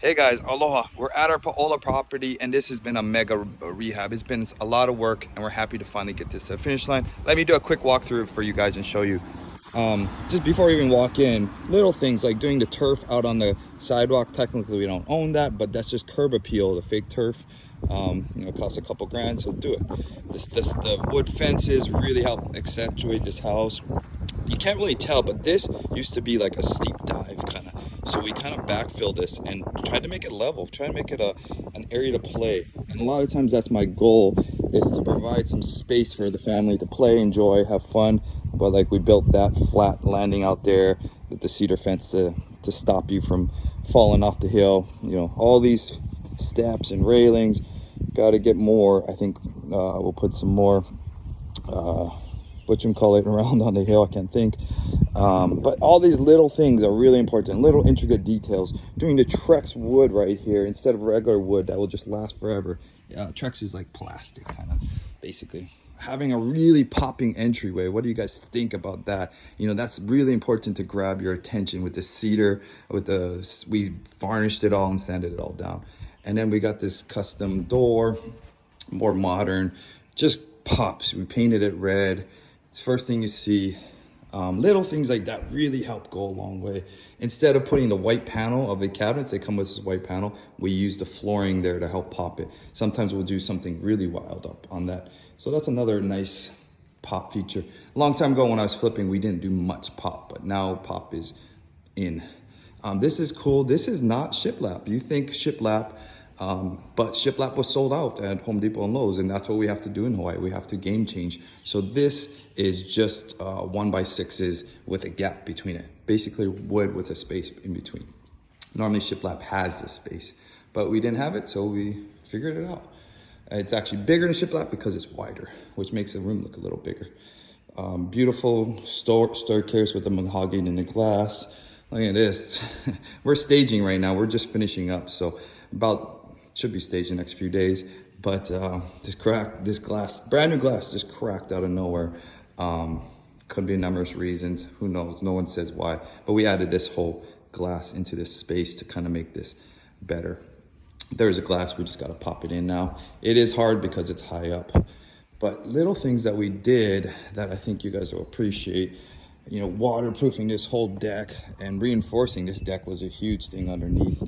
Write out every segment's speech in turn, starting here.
Hey guys, aloha. We're at our Paola property and this has been a mega rehab. It's been a lot of work and we're happy to finally get this to the finish line. Let me do a quick walkthrough for you guys and show you. Just before we even walk in, little things like doing the turf out on the sidewalk. Technically we don't own that, but that's just curb appeal, the fake turf. It costs a couple grand, so do it. The wood fences really help accentuate this house. You can't really tell, but this used to be like a steep dive kind of. So we kind of backfilled this and tried to make it level, try to make it an area to play. And a lot of times that's my goal, is to provide some space for the family to play, enjoy, have fun. But like we built that flat landing out there with the cedar fence to stop you from falling off the hill. You know, all these steps and railings. Got to get more. I think we'll put some more whatchamacallit around on the hill. I can't think. But all these little things are really important. Little intricate details. Doing the Trex wood right here instead of regular wood that will just last forever. Trex is like plastic kind of, basically. Having a really popping entryway. What do you guys think about that? You know, that's really important to grab your attention with the cedar. We varnished it all and sanded it all down. And then we got this custom door, more modern, just pops. We painted it red. It's the first thing you see. Little things like that really help go a long way. Instead of putting the white panel of the cabinets, they come with this white panel, we use the flooring there to help pop it. Sometimes we'll do something really wild up on that. So that's another nice pop feature. A long time ago when I was flipping, we didn't do much pop, but now pop is in. This is cool. This is not shiplap. You think shiplap, but shiplap was sold out at Home Depot and Lowe's, and that's what we have to do in Hawaii. We have to game change. So this is just 1x6s with a gap between it. Basically wood with a space in between. Normally shiplap has this space, but we didn't have it, so we figured it out. It's actually bigger than shiplap because it's wider, which makes the room look a little bigger. Beautiful staircase with the mahogany and the glass. Look at this. We're staging right now. We're just finishing up, so should be staged in the next few days. But this glass, brand new glass, just cracked out of nowhere. Could be numerous reasons. Who knows? No one says why. But we added this whole glass into this space to kind of make this better. There's a glass. We just got to pop it in now. It is hard because it's high up. But little things that we did that I think you guys will appreciate. You know, waterproofing this whole deck and reinforcing this deck was a huge thing underneath.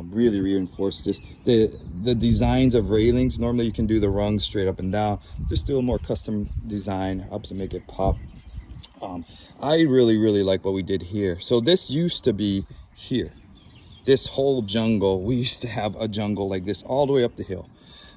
Really reinforced this. The designs of railings, normally you can do the rungs straight up and down. Just do a more custom design, helps to make it pop. I really like what we did here. So this used to be here. This whole jungle, we used to have a jungle like this all the way up the hill.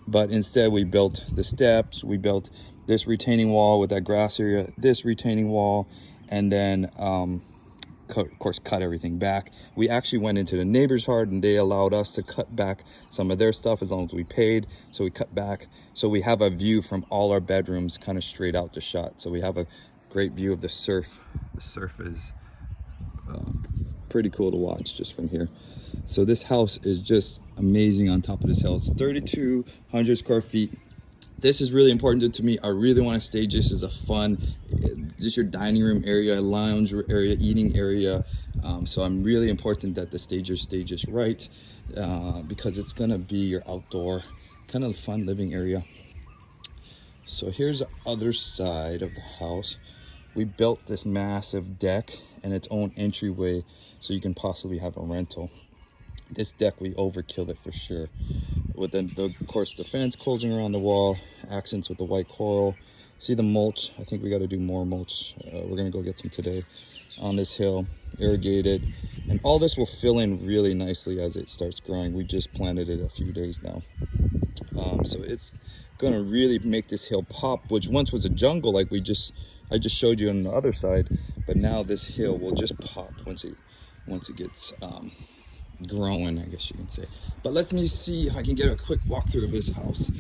But instead we built the steps, we built this retaining wall with that grass area, this retaining wall, and then of course cut everything back. We actually went into the neighbor's yard and they allowed us to cut back some of their stuff as long as we paid. So we cut back. So we have a view from all our bedrooms kind of straight out the shot. So we have a great view of the surf. The surf is pretty cool to watch just from here. So this house is just amazing on top of this hill. It's 3,200 square feet. This is really important to me. I really want to stage this as a fun, just your dining room area, lounge area, eating area. So I'm really important that the stages right because it's gonna be your outdoor kind of fun living area. So here's the other side of the house. We built this massive deck and its own entryway so you can possibly have a rental. This deck, we overkilled it for sure. With of course the fence closing around the wall, accents with the white coral. See the mulch? I think we got to do more mulch. We're gonna go get some today on this hill, irrigated, and all this will fill in really nicely as it starts growing. We just planted it a few days now, so it's gonna really make this hill pop, which once was a jungle like I just showed you on the other side, but now this hill will just pop once it gets growing, I guess you can say. But let me see if I can get a quick walkthrough of this house.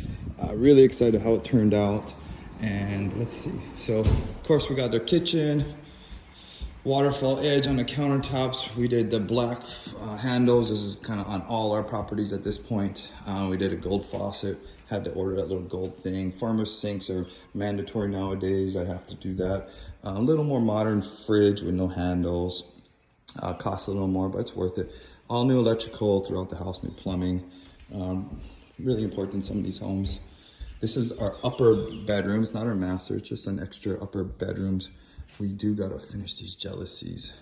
Really excited how it turned out. And let's see. So of course we got their kitchen, waterfall edge on the countertops. We did the black handles. This is kind of on all our properties at this point. We did a gold faucet. Had to order that little gold thing. Farmer's sinks are mandatory nowadays. I have to do that. A little more modern fridge with no handles. Costs a little more, but it's worth it. all new electrical throughout the house, new plumbing. Really important in some of these homes. This is our upper bedrooms, not our master, it's just an extra upper bedrooms. We do gotta finish these jealousies.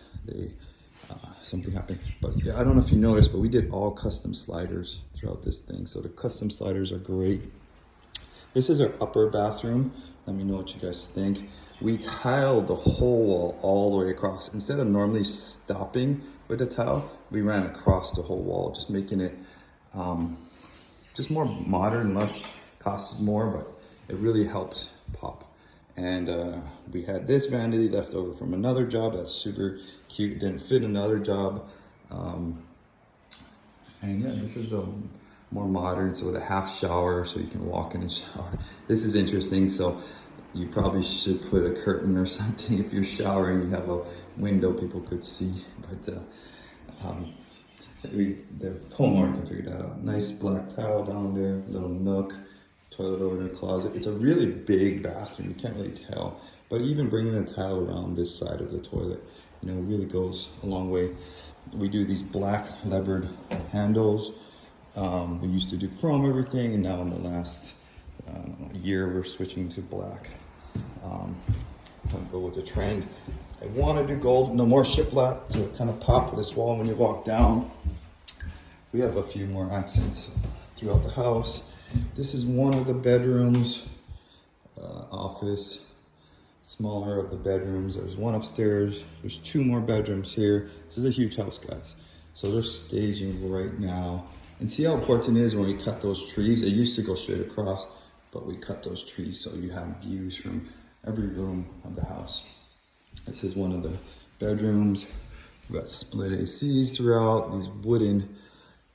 Something happened, but yeah, I don't know if you noticed, but we did all custom sliders throughout this thing. So the custom sliders are great. This is our upper bathroom. Let me know what you guys think. We tiled the whole wall all the way across. Instead of normally stopping with the tile, we ran across the whole wall, just making it just more modern. Lush costs more, but it really helps pop. And we had this vanity left over from another job that's super cute, didn't fit another job. And yeah, this is a more modern, so with a half shower, so you can walk in and shower. This is interesting, so you probably should put a curtain or something if you're showering, you have a window people could see. But the homeowner can figure that out. Nice black tile down there, little nook, toilet over in the closet. It's a really big bathroom, you can't really tell. But even bringing a tile around this side of the toilet, you know, really goes a long way. We do these black levered handles. We used to do chrome everything, and now in the last year we're switching to black. I'll go with the trend. I want to do gold, no more shiplap to kind of pop this wall when you walk down. We have a few more accents throughout the house. This is one of the bedrooms, office, smaller of the bedrooms. There's one upstairs. There's two more bedrooms here. This is a huge house, guys. So they're staging right now. And see how important it is when we cut those trees? It used to go straight across, but we cut those trees so you have views from every room of the house. This is one of the bedrooms. We've got split ACs throughout, these wooden,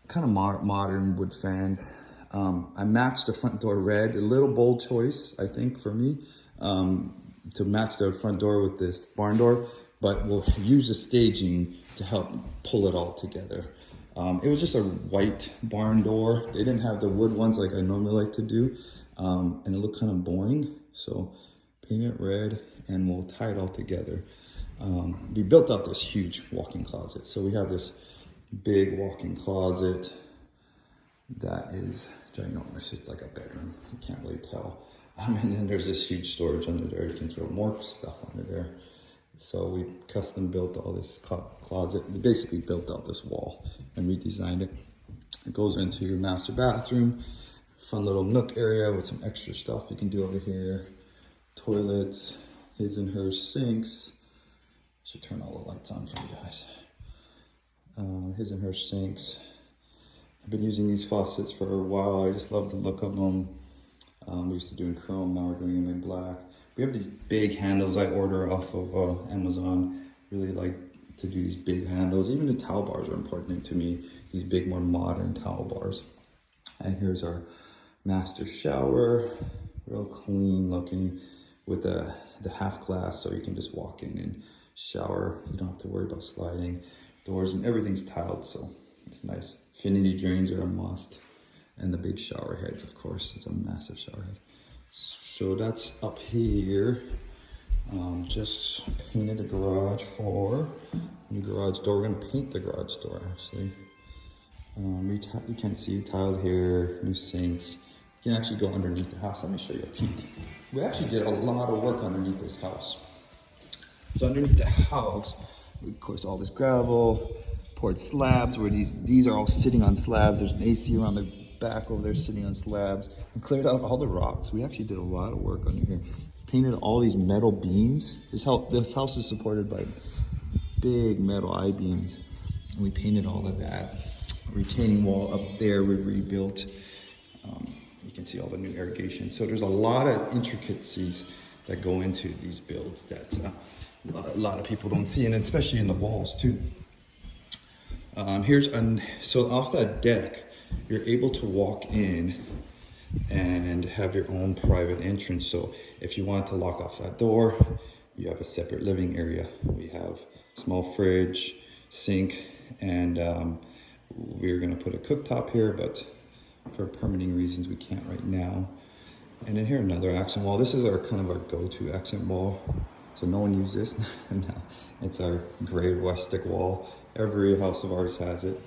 kind of modern wood fans. I matched the front door red, a little bold choice, I think, for me, to match the front door with this barn door, but we'll use the staging to help pull it all together. It was just a white barn door. They didn't have the wood ones like I normally like to do, and it looked kind of boring, so paint it red and we'll tie it all together. We built up this huge walk-in closet. So we have this big walk-in closet that is ginormous. It's like a bedroom. You can't really tell. And then there's this huge storage under there. You can throw more stuff under there. So we custom built all this closet. We basically built out this wall and redesigned it. It goes into your master bathroom. Fun little nook area with some extra stuff you can do over here. Toilets, his and her sinks. Should turn all the lights on for you guys. His and her sinks. I've been using these faucets for a while. I just love the look of them. We used to do in chrome, now we're doing them in black. We have these big handles I order off of Amazon. Really like to do these big handles. Even the towel bars are important to me. These big, more modern towel bars. And here's our master shower. Real clean looking with the half glass, so you can just walk in and shower. You don't have to worry about sliding doors, and everything's tiled, so it's nice. Infinity drains are a must. And the big shower heads, of course. It's a massive shower head. So that's up here. Just painted the garage floor. New garage door. We're gonna paint the garage door actually. You can see tiled here, new sinks. You can actually go underneath the house. Let me show you a peek. We actually did a lot of work underneath this house. So underneath the house, we, of course, all this gravel, poured slabs where these are all sitting on slabs. There's an AC around the back over there sitting on slabs. We cleared out all the rocks. We actually did a lot of work under here. Painted all these metal beams. This house is supported by big metal I-beams. And we painted all of that. Retaining wall up there we rebuilt. You can see all the new irrigation. So there's a lot of intricacies that go into these builds that a lot of people don't see, and especially in the walls too. So off that deck, you're able to walk in and have your own private entrance. So if you want to lock off that door, you have a separate living area. We have small fridge, sink, and we're gonna put a cooktop here, but for permitting reasons, we can't right now. And then here, another accent wall. This is our kind of our go-to accent wall. So no one uses this. No, it's our gray rustic wall. Every house of ours has it.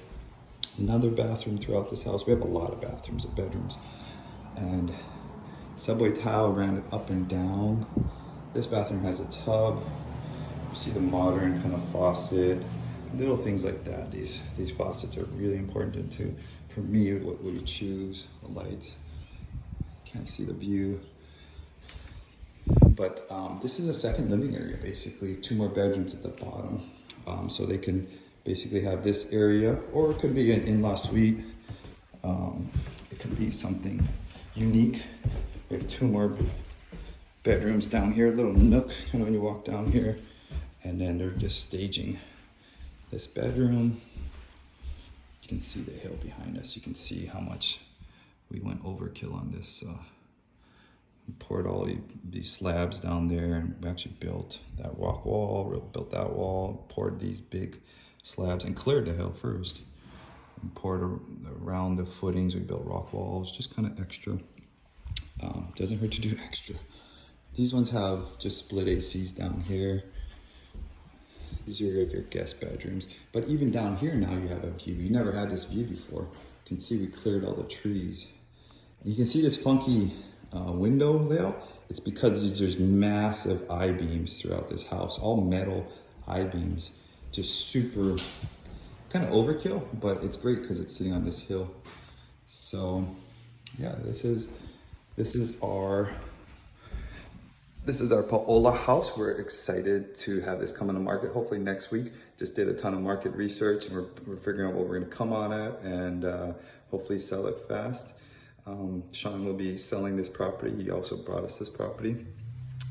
Another bathroom throughout this house. We have a lot of bathrooms and bedrooms. And subway tile ran it up and down. This bathroom has a tub. You see the modern kind of faucet. Little things like that. These faucets are really important to, for me, what we choose. The lights. Can't see the view. But this is a second living area, basically. 2 more bedrooms at the bottom. So they can basically have this area, or it could be an in-law suite. It could be something unique. We have 2 more bedrooms down here, a little nook, kind of when you walk down here. And then they're just staging this bedroom. You can see the hill behind us. You can see how much we went overkill on this. We poured all these slabs down there, and we actually built that rock wall, built that wall, poured these big slabs and cleared the hill first. And poured around the footings, we built rock walls, just kind of extra. Doesn't hurt to do extra. These ones have just split ACs down here. These are your guest bedrooms. But even down here now you have a view. You never had this view before. You can see we cleared all the trees. You can see this funky window layout. It's because there's massive I-beams throughout this house, all metal I-beams, just super kind of overkill, but it's great because it's sitting on this hill. So yeah, this is our Paola house. We're excited to have this come on the market hopefully next week. Just did a ton of market research, and we're figuring out what we're going to come on at, and hopefully sell it fast. Sean will be selling this property. He also brought us this property,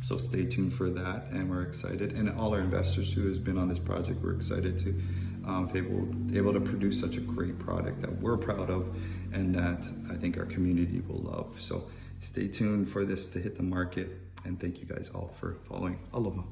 so stay tuned for that. And we're excited, and all our investors who has been on this project, we're excited to be able to produce such a great product that we're proud of and that I think our community will love. So stay tuned for this to hit the market, and thank you guys all for following. Aloha.